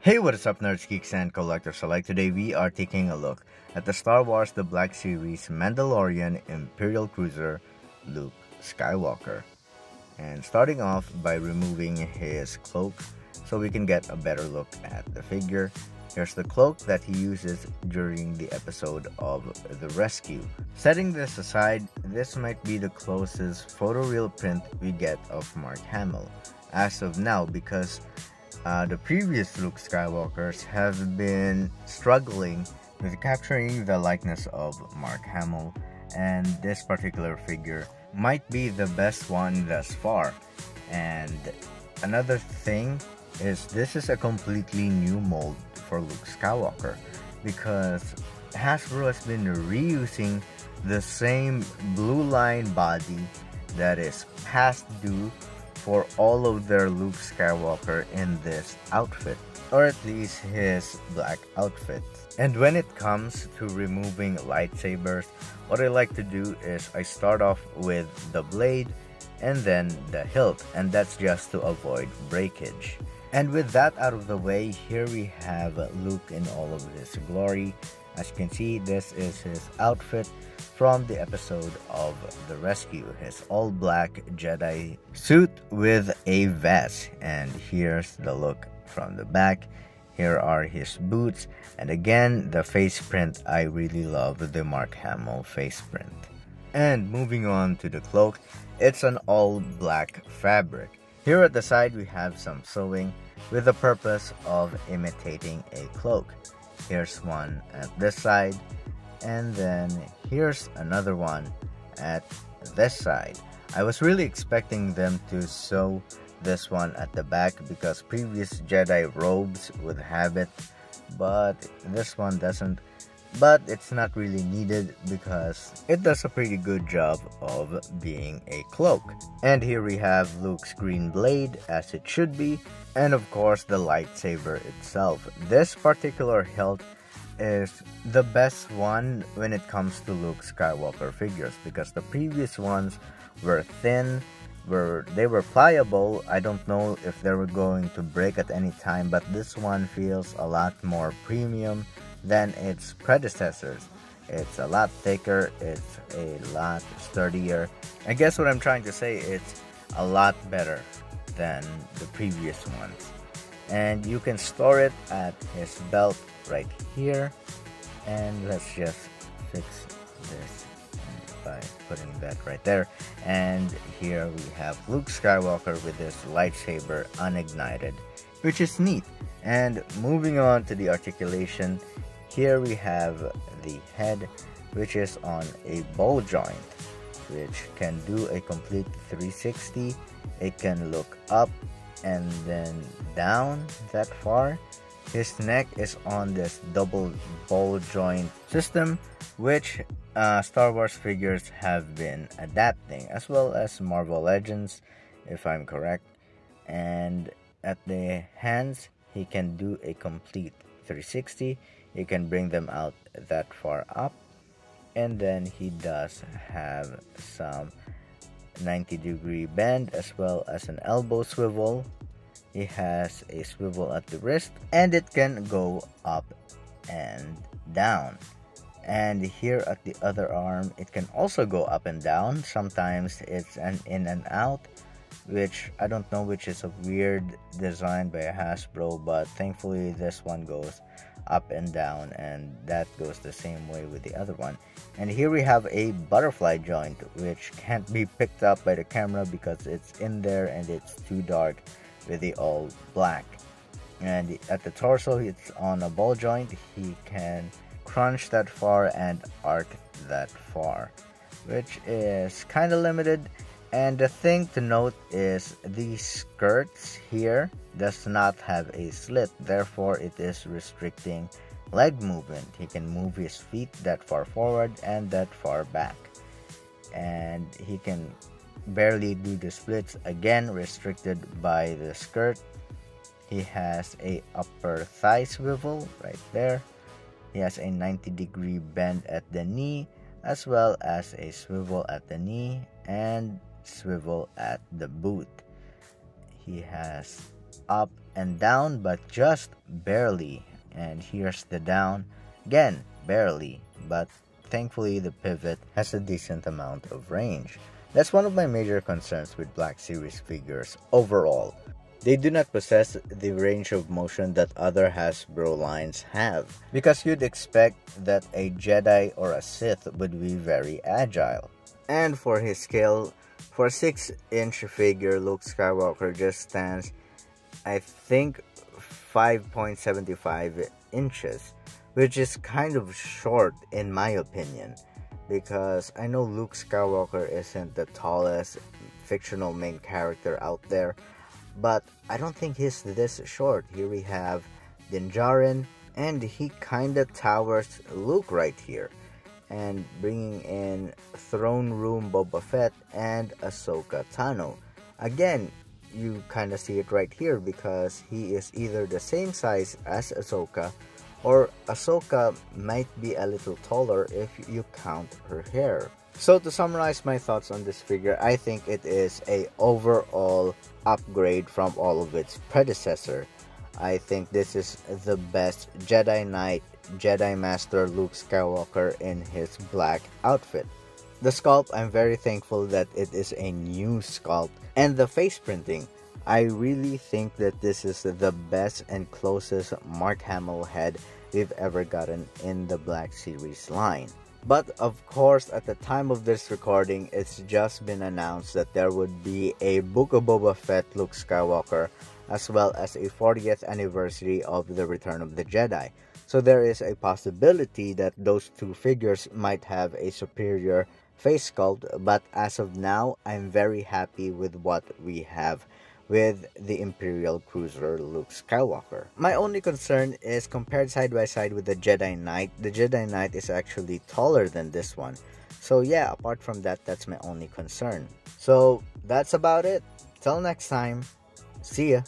Hey, what is up, nerds, geeks, and collectors alike? Today we are taking a look at the Star Wars The Black Series Mandalorian Imperial Cruiser Luke Skywalker. And starting off by removing his cloak so we can get a better look at the figure. Here's the cloak that he uses during the episode of The Rescue. Setting this aside, this might be the closest photoreal print we get of Mark Hamill as of now, because the previous Luke Skywalkers have been struggling with capturing the likeness of Mark Hamill, and this particular figure might be the best one thus far. And another thing is, this is a completely new mold for Luke Skywalker, because Hasbro has been reusing the same blue line body that is past due for all of their Luke Skywalker in this outfit, or at least his black outfit. And when it comes to removing lightsabers, what I like to do is I start off with the blade and then the hilt, and that's just to avoid breakage. And with that out of the way, here we have Luke in all of his glory. As you can see, this is his outfit from the episode of The Rescue, his all-black Jedi suit with a vest. And here's the look from the back. Here are his boots, and again, the face print. I really love the Mark Hamill face print. And moving on to the cloak, it's an all-black fabric. Here at the side, we have some sewing with the purpose of imitating a cloak. Here's one at this side, and then here's another one at this side. I was really expecting them to sew this one at the back, because previous Jedi robes would have it, but this one doesn't. But it's not really needed because it does a pretty good job of being a cloak. And here we have Luke's green blade, as it should be, and of course the lightsaber itself. This particular hilt is the best one when it comes to Luke Skywalker figures, because the previous ones were thin, they were pliable. I don't know if they were going to break at any time, but this one feels a lot more premium than its predecessors. It's a lot thicker, it's a lot sturdier. I guess what I'm trying to say, it's a lot better than the previous ones. And you can store it at his belt right here. And let's just fix this by putting that right there. And here we have Luke Skywalker with his lightsaber unignited, which is neat. And moving on to the articulation, here we have the head, which is on a ball joint, which can do a complete 360. It can look up and then down that far. His neck is on this double ball joint system, which Star Wars figures have been adapting, as well as Marvel Legends, if I'm correct. And at the hands, he can do a complete 360. He can bring them out that far up, and then he does have some 90-degree bend, as well as an elbow swivel. He has a swivel at the wrist, and it can go up and down. And here at the other arm, it can also go up and down. Sometimes it's an in and out, which I don't know, which is a weird design by Hasbro, but thankfully this one goes up and down, and that goes the same way with the other one. And here we have a butterfly joint, which can't be picked up by the camera because it's in there and it's too dark with the all black. And at the torso, it's on a ball joint. He can crunch that far and arc that far, which is kind of limited. And the thing to note is the skirts here does not have a slit, therefore it is restricting leg movement. He can move his feet that far forward and that far back, and he can barely do the splits, again restricted by the skirt. He has a upper thigh swivel right there. He has a 90-degree bend at the knee, as well as a swivel at the knee and swivel at the boot. He has up and down, but just barely. And here's the down, again barely, but thankfully the pivot has a decent amount of range. That's one of my major concerns with Black Series figures overall. They do not possess the range of motion that other Hasbro lines have, because you'd expect that a Jedi or a Sith would be very agile. And for his scale, for a 6-inch figure, Luke Skywalker just stands, I think, 5.75 inches, which is kind of short in my opinion, because I know Luke Skywalker isn't the tallest fictional main character out there, but I don't think he's this short. Here we have Din Djarin, and he kinda towers Luke right here. And bringing in Throne Room Boba Fett and Ahsoka Tano. Again, you kinda see it right here because he is either the same size as Ahsoka, or Ahsoka might be a little taller if you count her hair. So to summarize my thoughts on this figure, I think it is a overall upgrade from all of its predecessor. I think this is the best Jedi Knight, Jedi Master Luke Skywalker in his black outfit. The sculpt, I'm very thankful that it is a new sculpt. And the face printing, I really think that this is the best and closest Mark Hamill head we've ever gotten in the Black Series line. But of course, at the time of this recording, it's just been announced that there would be a Book of Boba Fett Luke Skywalker, as well as a 40th anniversary of the Return of the Jedi. So there is a possibility that those two figures might have a superior face sculpt, but as of now, I'm very happy with what we have with the Imperial Cruiser Luke Skywalker. My only concern is compared side by side with the Jedi Knight is actually taller than this one. So yeah, apart from that, that's my only concern. So that's about it. Till next time, see ya.